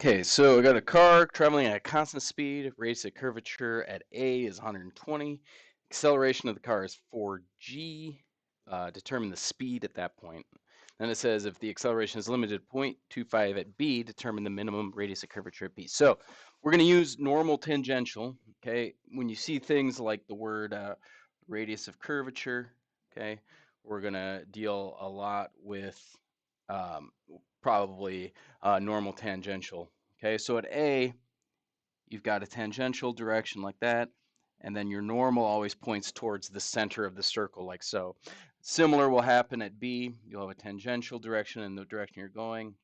Okay, so I got a car traveling at a constant speed, radius of curvature at A is 120. Acceleration of the car is 4g. Determine the speed at that point. Then it says if the acceleration is limited to 0.25 at B, determine the minimum radius of curvature at B. So we're going to use normal tangential. Okay, when you see things like the word radius of curvature, okay, we're going to deal a lot with um, probably normal tangential. Okay, so at A, you've got a tangential direction like that, and then your normal always points towards the center of the circle, like so. Similar will happen at B. You'll have a tangential direction in the direction you're going,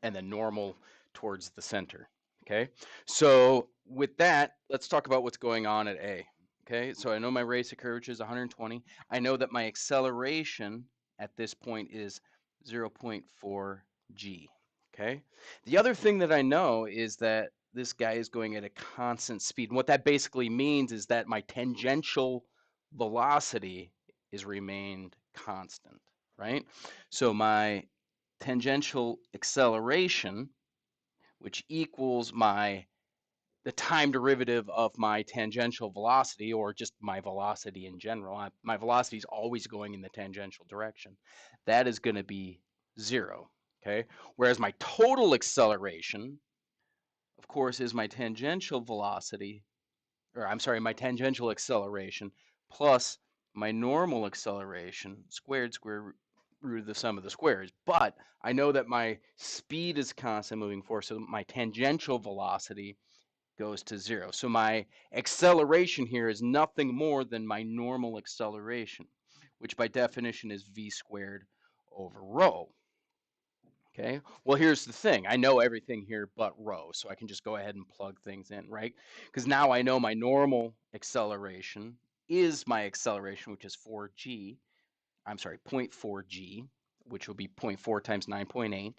and then normal towards the center. Okay, so with that, let's talk about what's going on at A. Okay, so I know my radius of curvature is 120. I know that my acceleration at this point is 0.4 g. Okay, the other thing that I know is that this guy is going at a constant speed. And what that basically means is that my tangential velocity is remained constant, right? So my tangential acceleration, which equals the time derivative of my tangential velocity, or just my velocity in general. My velocity is always going in the tangential direction. That is going to be 0, okay? Whereas my total acceleration, of course, is my tangential velocity, or I'm sorry, my tangential acceleration plus my normal acceleration squared square root of the sum of the squares. But I know that my speed is constant moving forward, so my tangential velocity goes to 0. So my acceleration here is nothing more than my normal acceleration, which by definition is v squared over rho. Okay, well, here's the thing. I know everything here but rho, so I can just go ahead and plug things in, right? Because now I know my normal acceleration is my acceleration, which is 4g. I'm sorry, 0.4 g, which will be 0.4 times 9.8.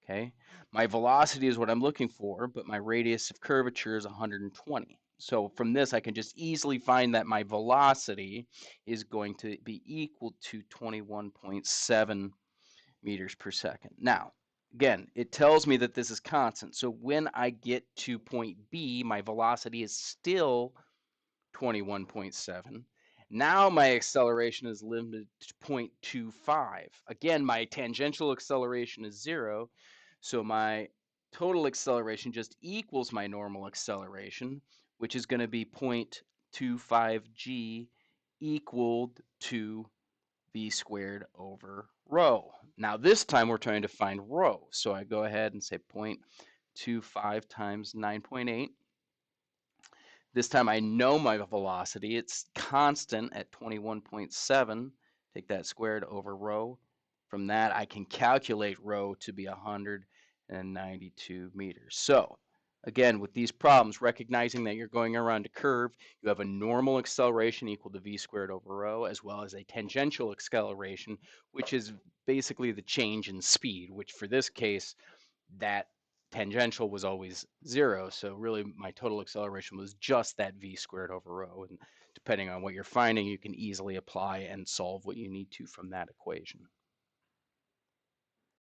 Okay, my velocity is what I'm looking for, but my radius of curvature is 120. So from this, I can just easily find that my velocity is going to be equal to 21.7 meters per second. Now, again, it tells me that this is constant. So when I get to point B, my velocity is still 21.7. Now my acceleration is limited to 0.25. Again, my tangential acceleration is 0, so my total acceleration just equals my normal acceleration, which is going to be 0.25 g equaled to v squared over rho. Now this time we're trying to find rho, so I go ahead and say 0.25 times 9.8. This time I know my velocity. It's constant at 21.7. Take that squared over rho. From that, I can calculate rho to be 192 meters. So, again, with these problems, recognizing that you're going around a curve, you have a normal acceleration equal to v squared over rho, as well as a tangential acceleration, which is basically the change in speed, which for this case, that tangential was always 0, so really my total acceleration was just that v squared over rho, and depending on what you're finding, you can easily apply and solve what you need to from that equation.